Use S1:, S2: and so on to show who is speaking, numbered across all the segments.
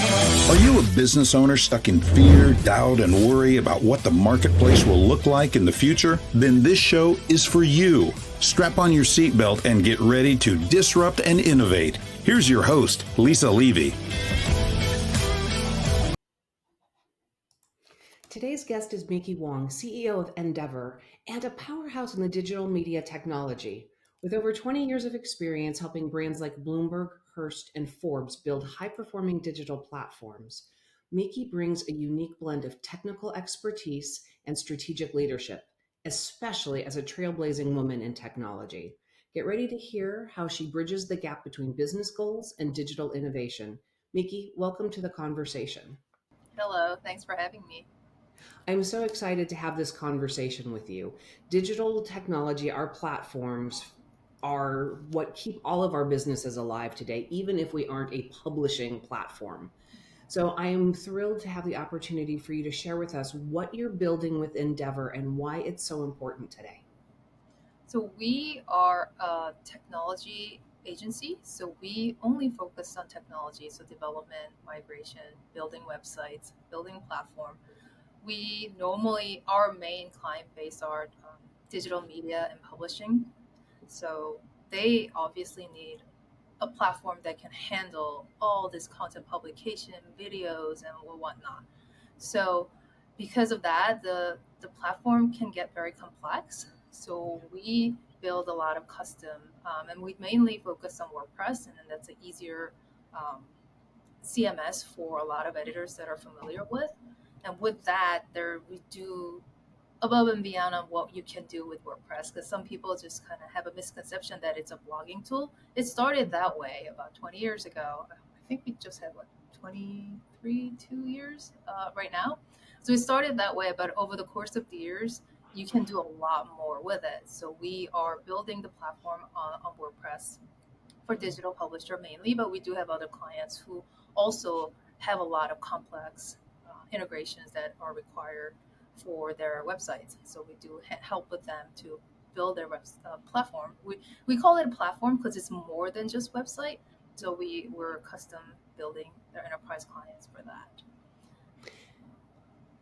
S1: Are you a business owner stuck in fear, doubt, and worry about what the marketplace will look like in the future? Then this show is for you. Strap on your seatbelt and get ready to disrupt and innovate. Here's your host, Lisa Levy.
S2: Today's guest is Meeky Hwang, CEO of Ndevr and a powerhouse in the digital media technology. With over 20 years of experience helping brands like Bloomberg, Hearst, and Forbes build high-performing digital platforms, Meeky brings a unique blend of technical expertise and strategic leadership, especially as a trailblazing woman in technology. Get ready to hear how she bridges the gap between business goals and digital innovation. Meeky, welcome to the conversation.
S3: Hello, thanks for having me.
S2: I'm so excited to have this conversation with you. Digital technology, our platforms, are what keep all of our businesses alive today, even if we aren't a publishing platform. So I am thrilled to have the opportunity for you to share with us what you're building with Ndevr and why it's so important today.
S3: So we are a technology agency, so we only focus on technology, so development, migration, building websites, building platform. We normally, our main client base are digital media and publishing. So they obviously need a platform that can handle all this content publication, videos, and whatnot. So because of that, the platform can get very complex. So we build a lot of custom, and we mainly focus on WordPress, and then that's an easier CMS for a lot of editors that are familiar with. And with that, there we do above and beyond on what you can do with WordPress, because some people just kind of have a misconception that it's a blogging tool. It started that way about 20 years ago. I think we just had 2 years right now. So it started that way, but over the course of the years, you can do a lot more with it. So we are building the platform on WordPress for digital publisher mainly, but we do have other clients who also have a lot of complex integrations that are required for their websites. So we do help with them to build their platform. We call it a platform because it's more than just website. So we're custom building their enterprise clients for that.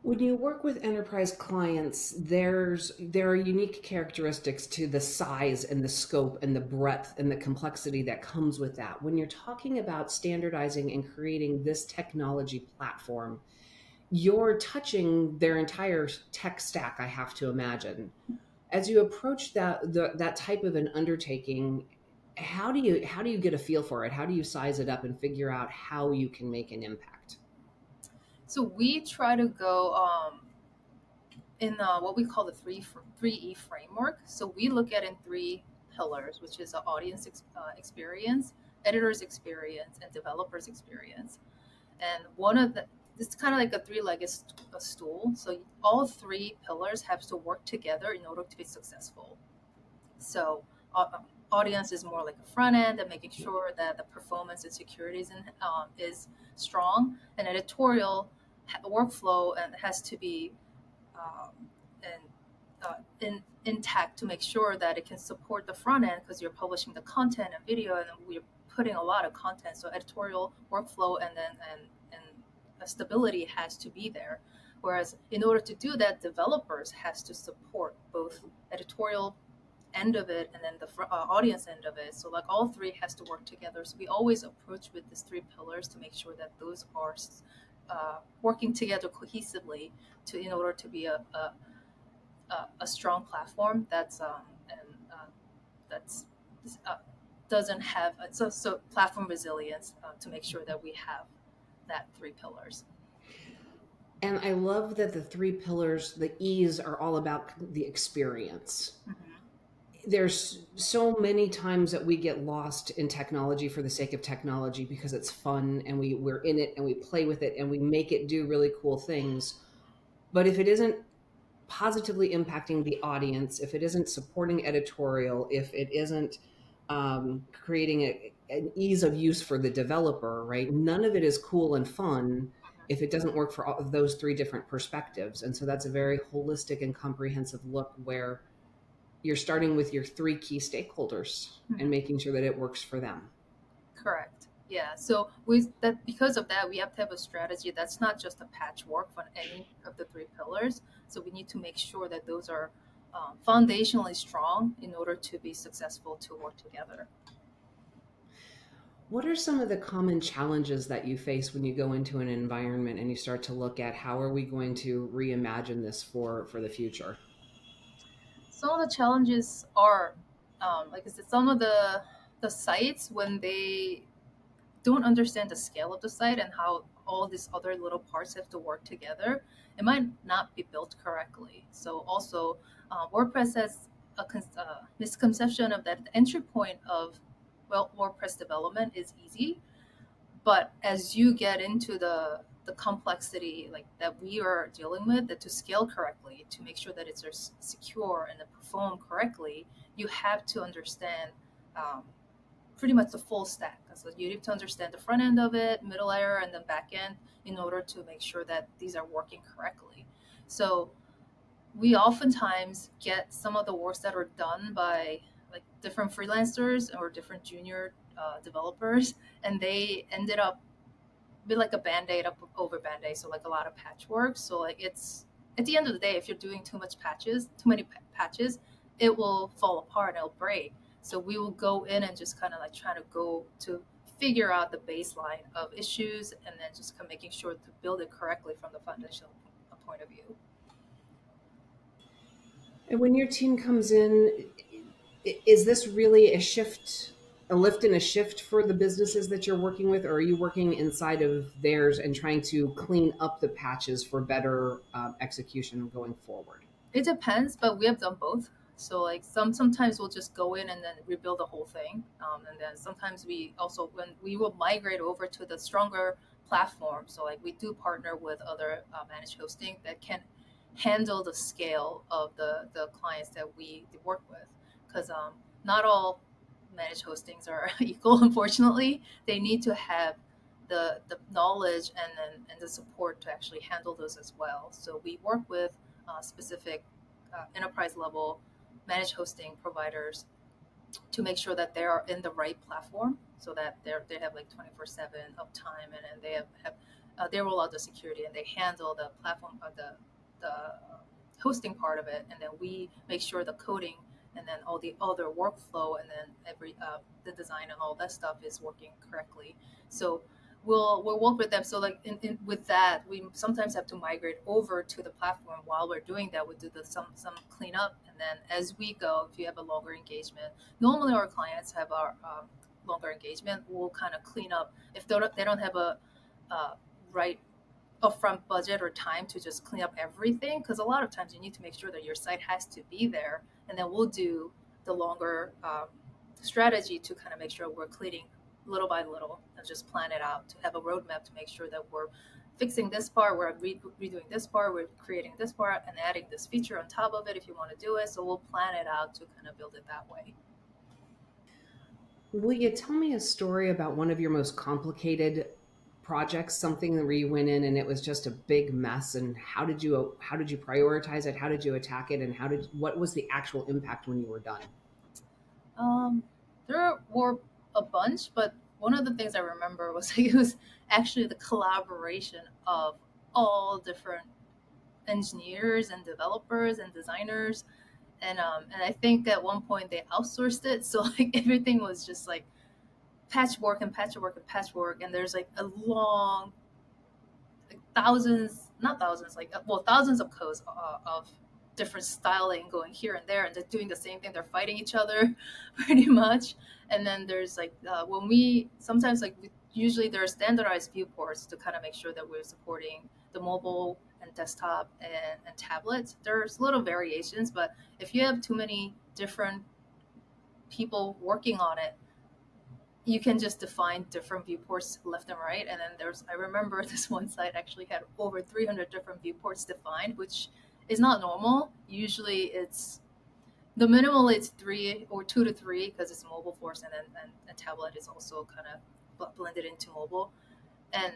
S2: When you work with enterprise clients, there are unique characteristics to the size and the scope and the breadth and the complexity that comes with that. When you're talking about standardizing and creating this technology platform, you're touching their entire tech stack, I have to imagine. As you approach that type of an undertaking, how do you get a feel for it? How do you size it up and figure out how you can make an impact?
S3: So we try to go in what we call the 3E framework. So we look at in 3 pillars, which is audience experience, editor's experience, and developer's experience. And one of the it's kind of like a 3-legged stool. So all 3 pillars have to work together in order to be successful. So audience is more like a front end and making sure that the performance and security is strong. And editorial workflow and has to be intact to make sure that it can support the front end, because you're publishing the content and video, and we're putting a lot of content. So editorial workflow and stability has to be there. Whereas in order to do that, developers has to support both editorial end of it and then the audience end of it. So like all 3 has to work together. So we always approach with these 3 pillars to make sure that those are working together cohesively in order to be a strong platform that's doesn't have so platform resilience to make sure that we have that 3 pillars.
S2: And I love that the 3 pillars, the E's, are all about the experience. Mm-hmm. There's so many times that we get lost in technology for the sake of technology because it's fun and we're in it and we play with it and we make it do really cool things. But if it isn't positively impacting the audience, if it isn't supporting editorial, if it isn't creating an ease of use for the developer, right? None of it is cool and fun if it doesn't work for all of those 3 different perspectives. And so that's a very holistic and comprehensive look where you're starting with your 3 key stakeholders and making sure that it works for them.
S3: Correct. Yeah, so we that because of that, we have to have a strategy that's not just a patchwork on any of the three pillars. So we need to make sure that those are foundationally strong in order to be successful to work together.
S2: What are some of the common challenges that you face when you go into an environment and you start to look at how are we going to reimagine this for the future?
S3: Some of the challenges are, like I said, some of the sites when they don't understand the scale of the site and how all these other little parts have to work together, it might not be built correctly. So also, WordPress has a misconception of that the entry point of WordPress development is easy, but as you get into the complexity like that we are dealing with, that to scale correctly, to make sure that it's secure and perform correctly, you have to understand um, pretty much the full stack. So you need to understand the front end of it, middle layer, and then back end in order to make sure that these are working correctly. So we oftentimes get some of the works that are done by like different freelancers or different junior developers, and they ended up be like a band-aid up over band-aid, so like a lot of patchwork. So like it's at the end of the day, if you're doing too many patches, it will fall apart, it'll break. So we will go in and just kind of like try to go to figure out the baseline of issues, and then just kind of making sure to build it correctly from the foundational point of view.
S2: And when your team comes in, is this really a shift, a lift and a shift for the businesses that you're working with, or are you working inside of theirs and trying to clean up the patches for better execution going forward?
S3: It depends, but we have done both. So like sometimes we'll just go in and then rebuild the whole thing, and then sometimes we also when we will migrate over to the stronger platform. So like we do partner with other managed hosting that can handle the scale of the clients that we work with, because not all managed hostings are equal. Unfortunately, they need to have the knowledge and the support to actually handle those as well. So we work with specific enterprise level managed hosting providers to make sure that they are in the right platform, so that they have like 24/7 uptime, and they have they roll out the security and they handle the platform the hosting part of it, and then we make sure the coding and then all the other workflow and then every the design and all that stuff is working correctly. So we'll work with them. So like with that, we sometimes have to migrate over to the platform. While we're doing that, we do some cleanup, and then as we go, if you have a longer engagement, normally our clients have our longer engagement. We'll kind of clean up if they don't have a right upfront budget or time to just clean up everything, because a lot of times you need to make sure that your site has to be there, and then we'll do the longer strategy to kind of make sure we're cleaning little by little and just plan it out to have a roadmap to make sure that we're fixing this part, we're redoing this part, we're creating this part and adding this feature on top of it if you want to do it. So we'll plan it out to kind of build it that way.
S2: Will you tell me a story about one of your most complicated projects, something where you went in and it was just a big mess, and how did you prioritize it? How did you attack it? And what was the actual impact when you were done?
S3: Um, there were a bunch, but one of the things I remember was it was actually the collaboration of all different engineers and developers and designers, and I think at one point they outsourced it, so like everything was just like patchwork and patchwork and patchwork, and there's like a long like thousands, not thousands, like thousands of codes of different styling going here and there, and they're doing the same thing. They're fighting each other, pretty much. And then there's like when we sometimes usually there are standardized viewports to kind of make sure that we're supporting the mobile and desktop and tablets. There's little variations, but if you have too many different people working on it, you can just define different viewports left and right. And then I remember this one site actually had over 300 different viewports defined, which is not normal. Usually it's the minimal is 3 or 2 to 3 because it's mobile force, and then and tablet is also kind of blended into mobile. And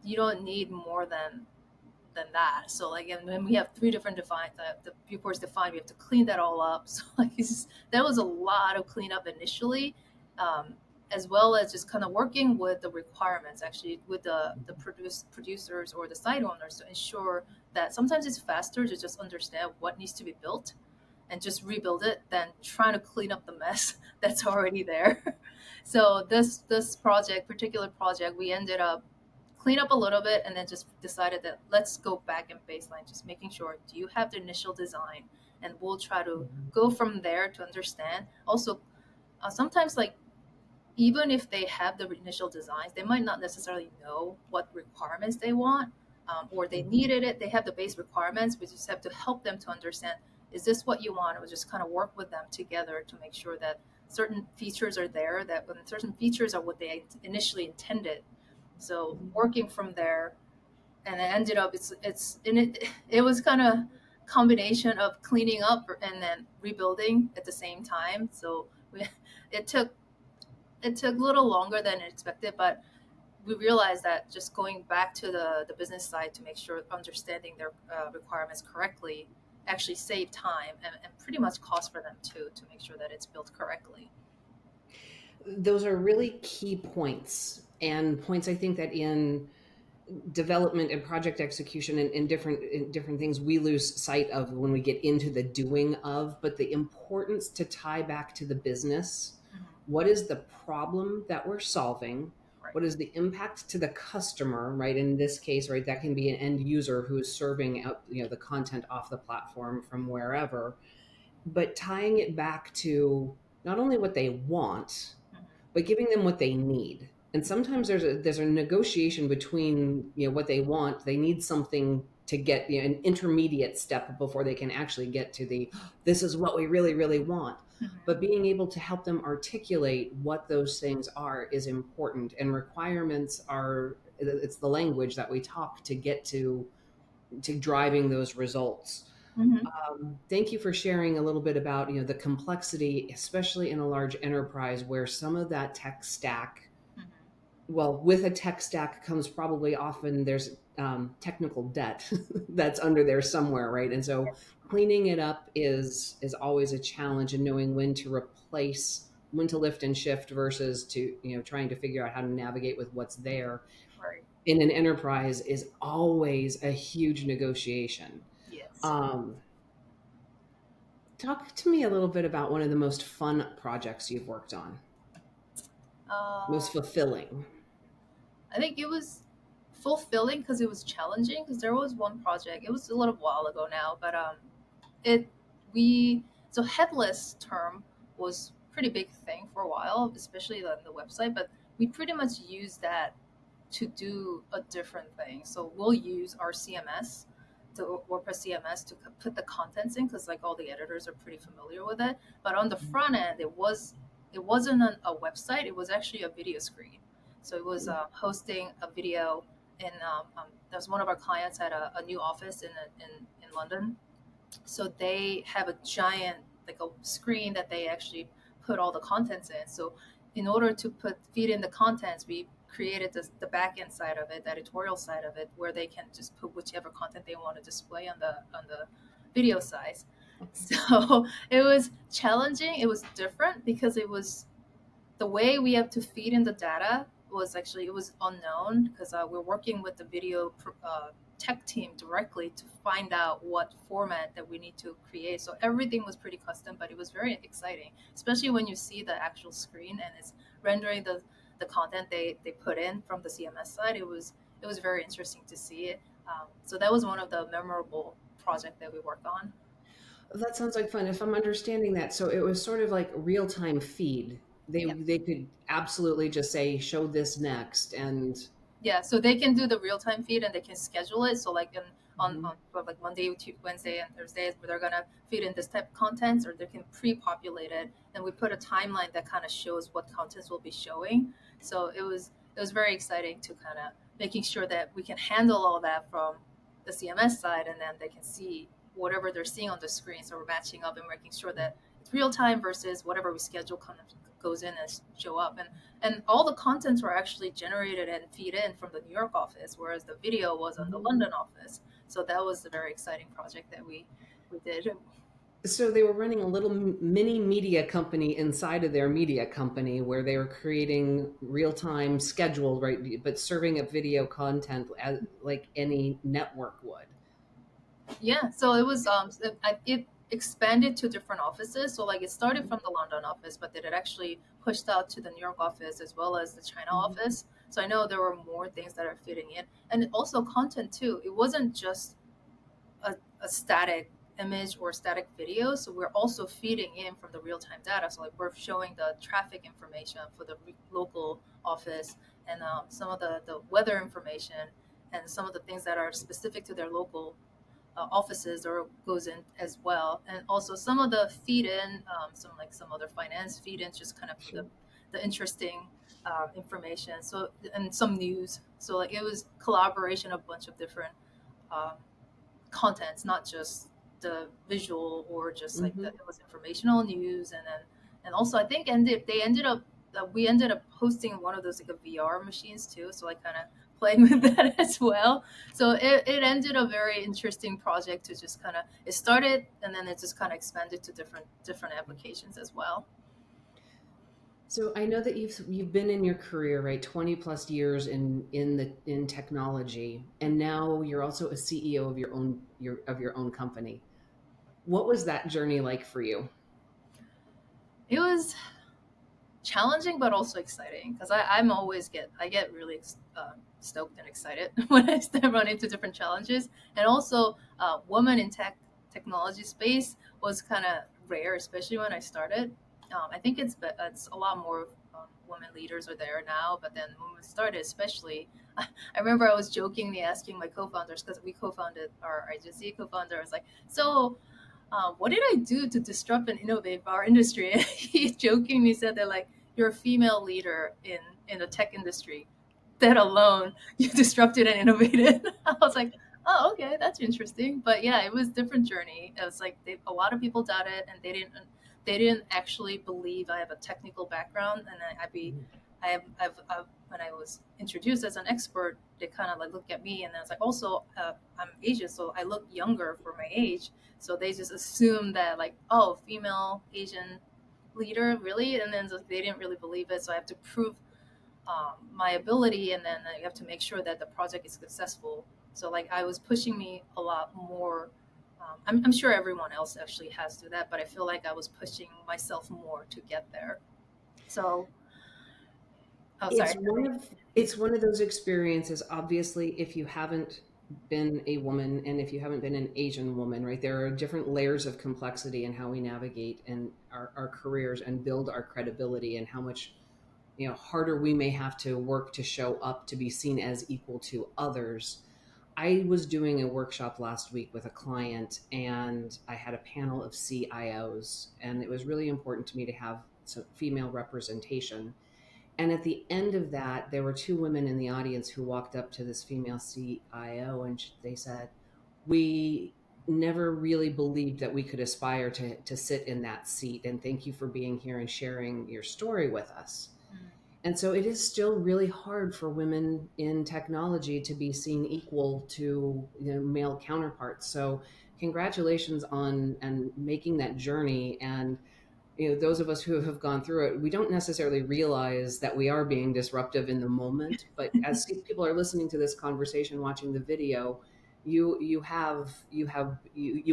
S3: you don't need more than that. So like, and when we have 3 different defined, the viewports defined, we have to clean that all up. So like, that was a lot of cleanup initially. Um, as well as just kind of working with the requirements, actually with the producers or the site owners, to ensure that sometimes it's faster to just understand what needs to be built and just rebuild it than trying to clean up the mess that's already there. So this particular project, we ended up clean up a little bit and then just decided that let's go back and baseline, just making sure, do you have the initial design, and we'll try to go from there to understand. Also, sometimes, like, even if they have the initial designs, they might not necessarily know what requirements they want, or they needed it. They have the base requirements. We just have to help them to understand, is this what you want? And we just kind of work with them together to make sure that certain features are there, that when certain features are what they initially intended. So working from there, and it ended up, it was kind of combination of cleaning up and then rebuilding at the same time. So it took it took a little longer than expected, but we realized that just going back to the business side to make sure understanding their requirements correctly actually saved time and pretty much cost for them too, to make sure that it's built correctly.
S2: Those are really key points, and points I think that in development and project execution and in different things we lose sight of when we get into the doing of, but the importance to tie back to the business. What is the problem that we're solving?
S3: Right.
S2: What is the impact to the customer, right? In this case, right, that can be an end user who's serving out, the content off the platform from wherever, but tying it back to not only what they want, but giving them what they need. And sometimes there's a negotiation between what they want. They need something to get an intermediate step before they can actually get to this is what we really, really want. But being able to help them articulate what those things are is important. And requirements it's the language that we talk to get to driving those results. Thank you for sharing a little bit about the complexity, especially in a large enterprise where some of that tech stack, well, with a tech stack comes probably often there's technical debt that's under there somewhere, right? And so cleaning it up is always a challenge, and knowing when to replace, when to lift and shift versus to trying to figure out how to navigate with what's there.
S3: Right.
S2: In an enterprise is always a huge negotiation.
S3: Yes.
S2: Talk to me a little bit about one of the most fun projects you've worked on. Most fulfilling.
S3: I think it was fulfilling because it was challenging, because there was one project, it was a little while ago now, but so headless term was pretty big thing for a while, especially on the website, but we pretty much use that to do a different thing. So we'll use our CMS, the WordPress CMS, to put the contents in, because like all the editors are pretty familiar with it. But on the front end, it wasn't a website, it was actually a video screen. So it was hosting a video in that was one of our clients had a new office in London. So they have a giant, like a screen that they actually put all the contents in. So in order to feed in the contents, we created the back end side of it, the editorial side of it, where they can just put whichever content they want to display on the video side. So it was challenging. It was different because it was the way we have to feed in the data was actually, it was unknown, because we're working with the video tech team directly to find out what format that we need to create. So everything was pretty custom, but it was very exciting, especially when you see the actual screen and it's rendering the content they put in from the CMS side. It was very interesting to see it. So that was one of the memorable projects that we worked on.
S2: That sounds like fun. If I'm understanding that, so it was sort of like real-time feed. They could absolutely just say, show this next, and
S3: yeah, so they can do the real-time feed and they can schedule it. So like on like Monday, Wednesday, and Thursdays, where they're gonna feed in this type of content, or they can pre-populate it, and we put a timeline that kind of shows what contents we'll be showing. So it was very exciting to kind of making sure that we can handle all that from the CMS side, and then they can see whatever they're seeing on the screen. So we're matching up and making sure that it's real time versus whatever we schedule kind of goes in and show up. And all the contents were actually generated and feed in from the New York office, whereas the video was on the London office. So that was a very exciting project that we did.
S2: So they were running a little mini media company inside of their media company where they were creating real-time scheduled, right, but serving up video content as like any network would.
S3: Yeah, so it was it expanded to different offices. So like it started from the London office, but then it actually pushed out to the New York office as well as the China
S2: Mhm.
S3: office. So I know there were more things that are fitting in, and also content too. It wasn't just a static image or static video. So we're also feeding in from the real time data. So like we're showing the traffic information for the local office and some of the weather information and some of the things that are specific to their local offices or goes in as well, and also some of the feed in, some other finance feed in, just kind of
S2: Sure.
S3: the interesting information. So and some news. So like it was collaboration of a bunch of different um, contents, not just the visual or just like
S2: Hmm.
S3: it was informational news, and then and also I think they ended up we ended up hosting one of those like a VR machines too, so I kind of playing with that as well. So it ended a very interesting project to just kind of it started and then it just kind of expanded to different applications as well.
S2: So I know that you've been in your career, right, 20 plus years in technology, and now you're also a CEO of your own company. What was that journey like for you?
S3: It was challenging but also exciting because I'm always I get really stoked and excited when I start running into different challenges, and also women in technology space was kind of rare, especially when I started. I think it's a lot more women leaders are there now, but then when we started, especially, I remember I was jokingly asking my co-founders because we co-founded our agency. Co-founder was like, "So, what did I do to disrupt and innovate our industry?" And he jokingly said that like you're a female leader in the tech industry. That alone, you disrupted and innovated. I was like, oh, okay, that's interesting. But yeah, it was a different journey. It was like a lot of people doubted, and they didn't actually believe I have a technical background, and I've when I was introduced as an expert, they kind of like look at me, and then it's like also I'm Asian, so I look younger for my age, so they just assume that like, oh, female Asian leader, really, and then they didn't really believe it. So I have to prove my ability, and then you have to make sure that the project is successful. So like I was pushing me a lot more. I'm sure everyone else actually has to do that, but I feel like I was pushing myself more to get there. So, oh, sorry.
S2: It's one of those experiences, obviously, if you haven't been a woman and if you haven't been an Asian woman, right? There are different layers of complexity in how we navigate and our careers and build our credibility and how much, harder we may have to work to show up to be seen as equal to others. I was doing a workshop last week with a client and I had a panel of CIOs, and it was really important to me to have some female representation. And at the end of that, there were two women in the audience who walked up to this female CIO and they said, "We never really believed that we could aspire to sit in that seat. And thank you for being here and sharing your story with us."
S3: Mm,
S2: And so it is still really hard for women in technology to be seen equal to, male counterparts. So congratulations on and making that journey. And those of us who have gone through it, we don't necessarily realize that we are being disruptive in the moment. But as people are listening to this conversation, watching the video, you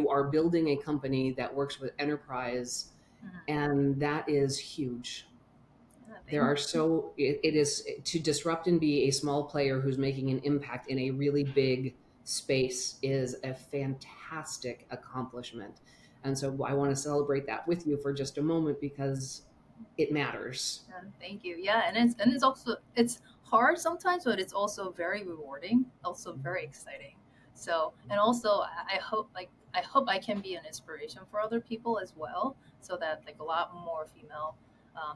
S2: are building a company that works with enterprise,
S3: mhm.
S2: and that is huge.
S3: Yeah,
S2: There
S3: thank
S2: are so it is to disrupt and be a small player who's making an impact in a really big space is a fantastic accomplishment. And so I want to celebrate that with you for just a moment because it matters.
S3: Thank you. Yeah, and it's also it's hard sometimes, but it's also very rewarding, also very exciting. So, and also I hope I hope I can be an inspiration for other people as well, so that like a lot more female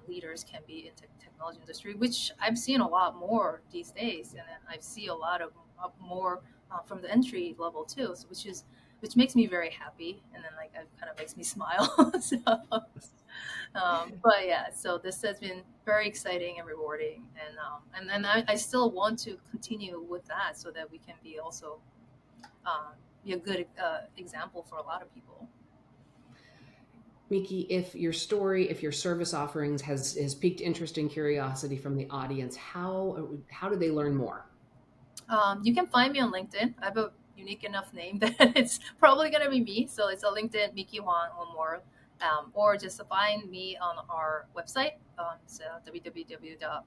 S3: leaders can be in technology industry, which I've seen a lot more these days, and then I see a lot of more from the entry level too, so which makes me very happy, and then like it kind of makes me smile. So but yeah, so this has been very exciting and rewarding, and then I still want to continue with that so that we can be also be a good example for a lot of people.
S2: Meeky, if your story, if your service offerings has piqued interest and curiosity from the audience, how do they learn more?
S3: You can find me on LinkedIn. I have a unique enough name that it's probably going to be me. So it's a LinkedIn, Meeky Hwang or more. Or just find me on our website. So www.ndevr.io.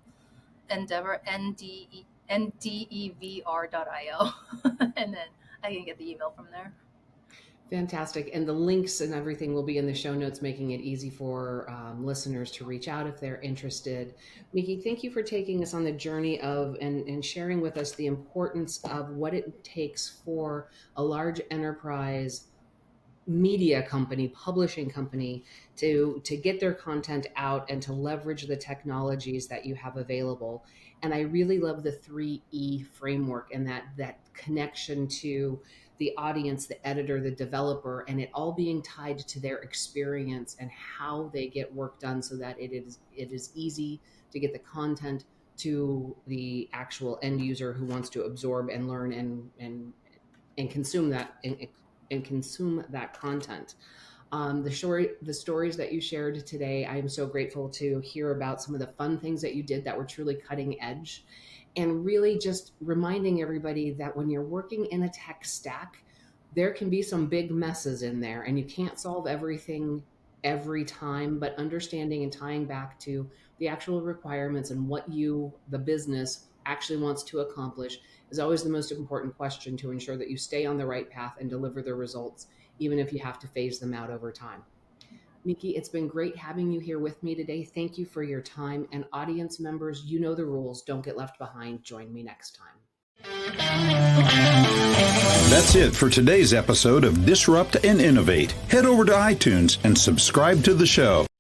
S3: And then I can get the email from there.
S2: Fantastic. And the links and everything will be in the show notes, making it easy for listeners to reach out if they're interested. Meeky, thank you for taking us on the journey of and sharing with us the importance of what it takes for a large enterprise media company, publishing company to get their content out and to leverage the technologies that you have available. And I really love the 3E framework and that connection to the audience, the editor, the developer, and it all being tied to their experience and how they get work done so that it is easy to get the content to the actual end user who wants to absorb and learn and consume that and consume that content. The stories that you shared today, I am so grateful to hear about some of the fun things that you did that were truly cutting edge, and really just reminding everybody that when you're working in a tech stack, there can be some big messes in there and you can't solve everything every time, but understanding and tying back to the actual requirements and what the business actually wants to accomplish is always the most important question to ensure that you stay on the right path and deliver the results, even if you have to phase them out over time. Meeky, it's been great having you here with me today. Thank you for your time. And audience members, you know the rules. Don't get left behind. Join me next time.
S1: That's it for today's episode of Disrupt and Innovate. Head over to iTunes and subscribe to the show.